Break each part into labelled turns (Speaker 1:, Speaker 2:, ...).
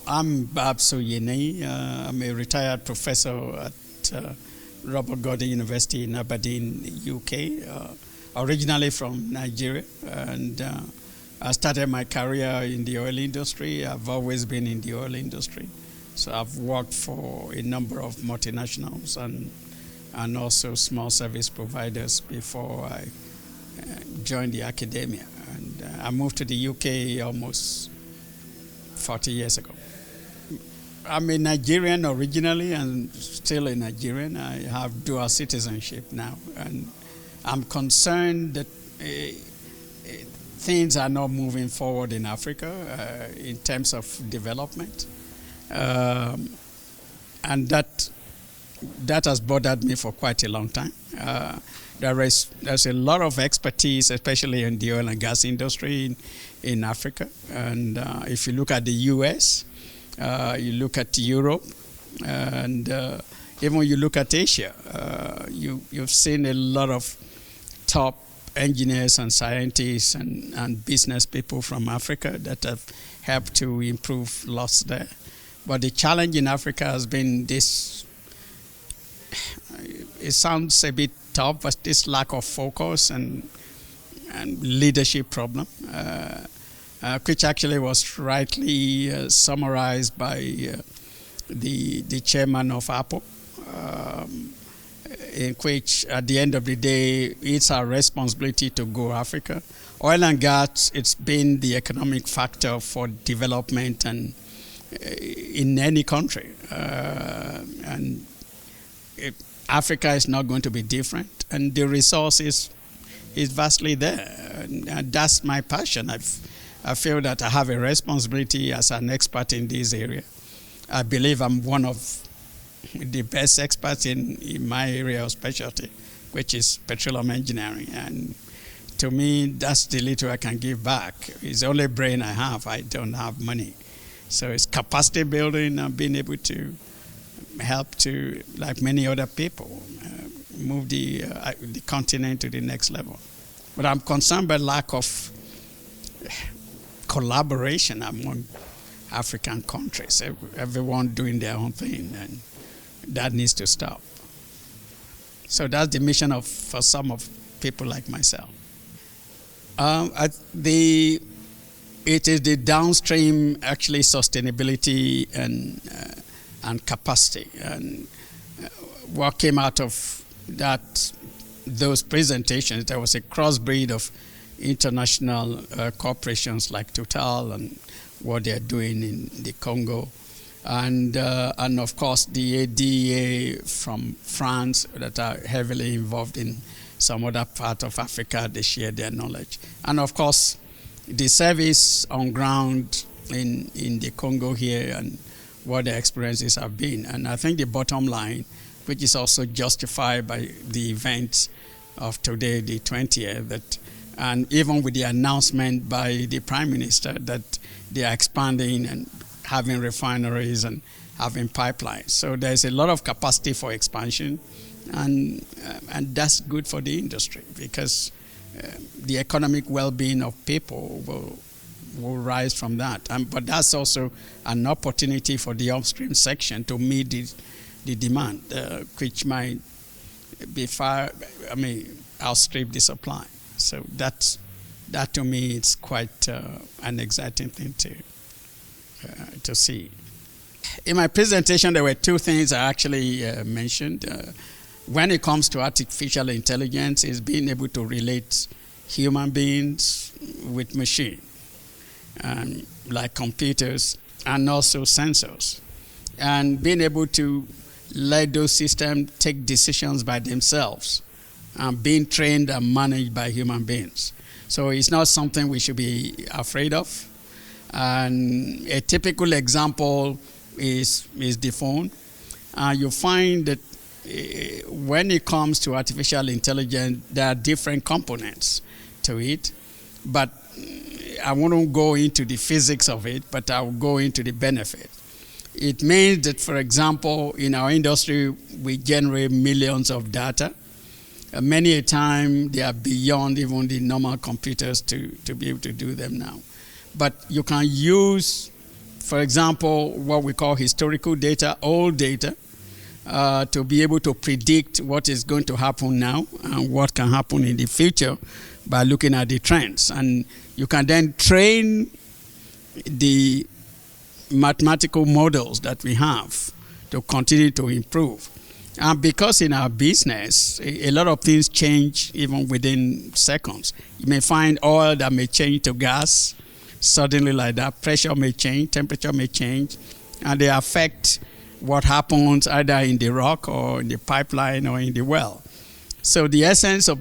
Speaker 1: I'm Oyeneyin. I'm a retired professor at Robert Gordon University in Aberdeen, UK, originally from Nigeria. And I started my career in the oil industry. I've always been in the oil industry. So I've worked for a number of multinationals and also small service providers before I joined the academia. And I moved to the UK almost 40 years ago. I'm a Nigerian originally and still a Nigerian. I have dual citizenship now. And I'm concerned that things are not moving forward in Africa in terms of development. And that has bothered me for quite a long time. There's a lot of expertise, especially in the oil and gas industry in Africa. And if you look at the US, you look at Europe, and even when you look at Asia, you've seen a lot of top engineers and scientists and business people from Africa that have helped to improve lots there. But the challenge in Africa has been this, it sounds a bit tough, but this lack of focus and leadership problem, which actually was rightly summarized by the chairman of Apple, in which at the end of the day, it's our responsibility to grow Africa. Oil and gas, it's been the economic factor for development and in any country. And Africa is not going to be different, and the resource is vastly there. And that's my passion. I feel that I have a responsibility as an expert in this area. I believe I'm one of the best experts in my area of specialty, which is petroleum engineering. And to me, that's the little I can give back. It's the only brain I have. I don't have money. So it's capacity building and being able to help to, like many other people, move the continent to the next level. But I'm concerned by lack of collaboration among African countries, everyone doing their own thing, and that needs to stop. So that's the mission for some of people like myself. It is the downstream, actually, sustainability and capacity. And what came out of those presentations, there was a crossbreed of international corporations like Total and what they're doing in the Congo. And of course, the ADA from France that are heavily involved in some other part of Africa, they share their knowledge. And of course, the service on ground in the Congo here and what their experiences have been. And I think the bottom line, which is also justified by the events of today, the 20th, and even with the announcement by the Prime Minister that they are expanding and having refineries and having pipelines. So there's a lot of capacity for expansion, and that's good for the industry because the economic well-being of people will rise from that. But that's also an opportunity for the upstream section to meet the demand, which might be outstrip the supply. So that to me, it's quite an exciting thing to see. In my presentation, there were two things I actually mentioned. When it comes to artificial intelligence, is being able to relate human beings with machine, like computers and also sensors, and being able to let those systems take decisions by themselves, being trained and managed by human beings. So it's not something we should be afraid of. And a typical example is the phone. You find that when it comes to artificial intelligence, there are different components to it. But I won't go into the physics of it, but I'll go into the benefit. It means that, for example, in our industry, we generate millions of data. Many a time, they are beyond even the normal computers to be able to do them now. But you can use for example, what we call historical data, old data, to be able to predict what is going to happen now and what can happen in the future by looking at the trends. And you can then train the mathematical models that we have to continue to improve. And because in our business, a lot of things change even within seconds. You may find oil that may change to gas suddenly like that. Pressure may change, temperature may change, and they affect what happens either in the rock or in the pipeline or in the well. So the essence of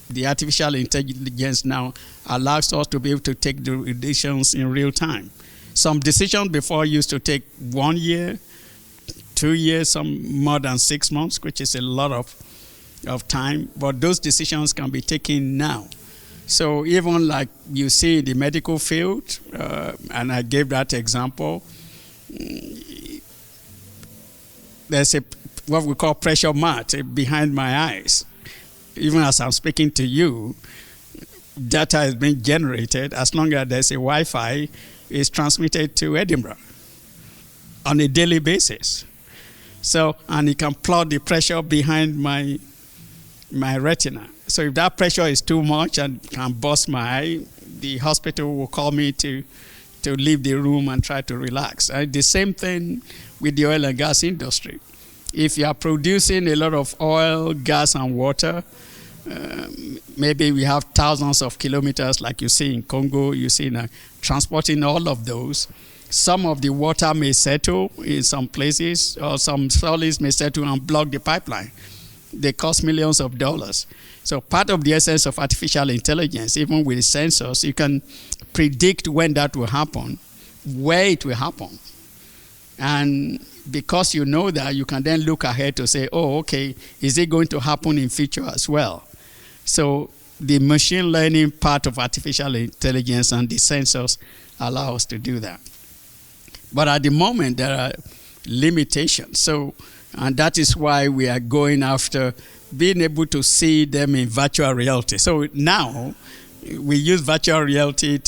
Speaker 1: the artificial intelligence now allows us to be able to take the decisions in real time. Some decisions before used to take 1 year, 2 years, some more than 6 months, which is a lot of time. But those decisions can be taken now. So even like you see in the medical field, and I gave that example, there's what we call pressure mat behind my eyes. Even as I'm speaking to you, data is being generated. As long as there's a Wi-Fi, it's transmitted to Edinburgh on a daily basis. So, and you can plot the pressure behind my retina. So if that pressure is too much and can burst my eye, the hospital will call me to leave the room and try to relax. The same thing with the oil and gas industry. If you are producing a lot of oil, gas, and water, maybe we have thousands of kilometers like you see in Congo, you see transporting all of those. Some of the water may settle in some places, or some solids may settle and block the pipeline. They cost millions of dollars. So part of the essence of artificial intelligence, even with sensors, you can predict when that will happen, where it will happen. And because you know that, you can then look ahead to say, oh, okay, is it going to happen in future as well? So the machine learning part of artificial intelligence and the sensors allow us to do that. But at the moment, there are limitations. So, and that is why we are going after being able to see them in virtual reality. So now, we use virtual reality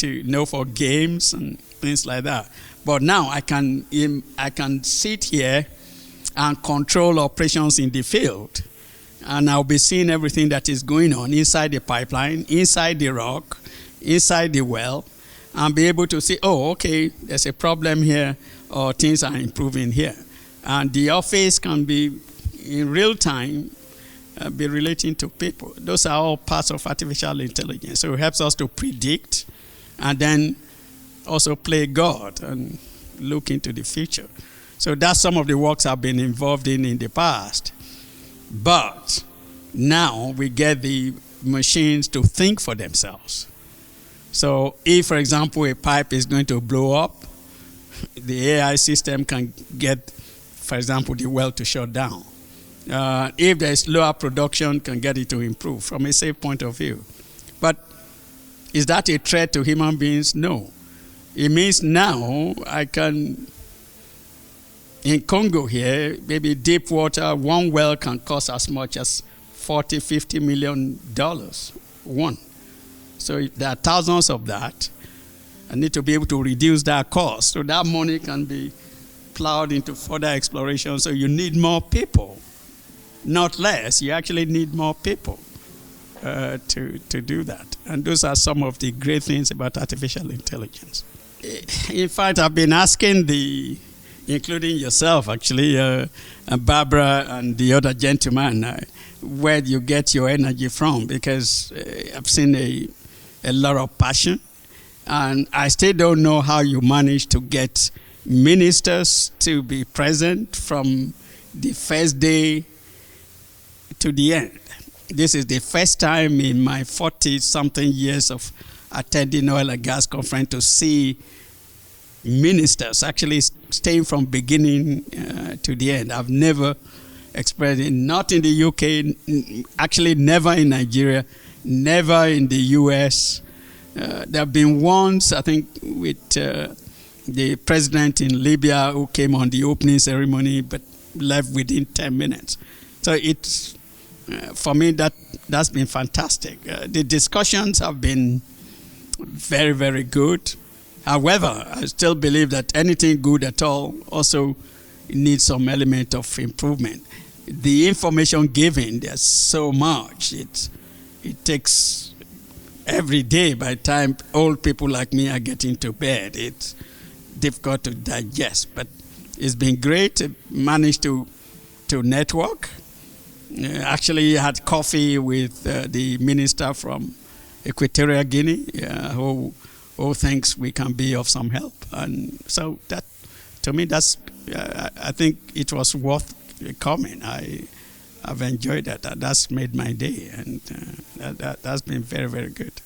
Speaker 1: for games and things like that. But now I can sit here and control operations in the field. And I'll be seeing everything that is going on inside the pipeline, inside the rock, inside the well, and be able to see, oh, okay, there's a problem here, or things are improving here. And the office can be, in real time, be relating to people. Those are all parts of artificial intelligence. So it helps us to predict and then also play God and look into the future. So that's some of the works I've been involved in the past. But now we get the machines to think for themselves. So if, for example, a pipe is going to blow up, the AI system can get, for example, the well to shut down. If there's lower production, can get it to improve from a safe point of view. But is that a threat to human beings? No. It means now I can, in Congo here, maybe deep water, one well can cost as much as $40-50 million, one. So there are thousands of that. I need to be able to reduce that cost. So that money can be plowed into further exploration. So you need more people, not less. You actually need more people to do that. And those are some of the great things about artificial intelligence. In fact, I've been asking including yourself actually, and Barbara and the other gentleman, where do you get your energy from? Because I've seen a lot of passion. And I still don't know how you manage to get ministers to be present from the first day to the end. This is the first time in my 40-something years of attending oil and gas conference to see ministers actually staying from beginning to the end. I've never experienced it, not in the UK, actually never in Nigeria, never in the US. There have been once, I think, with the president in Libya who came on the opening ceremony but left within 10 minutes. So it's, for me, that's been fantastic. The discussions have been very, very good. However, I still believe that anything good at all also needs some element of improvement. The information given, there's so much. It takes every day. By the time old people like me are getting to bed, it's difficult to digest. But it's been great. Managed to network. Actually had coffee with the minister from Equatorial Guinea, who thinks we can be of some help. And so that, to me, that's I think it was worth coming. I've enjoyed that. That's made my day, and that's been very, very good.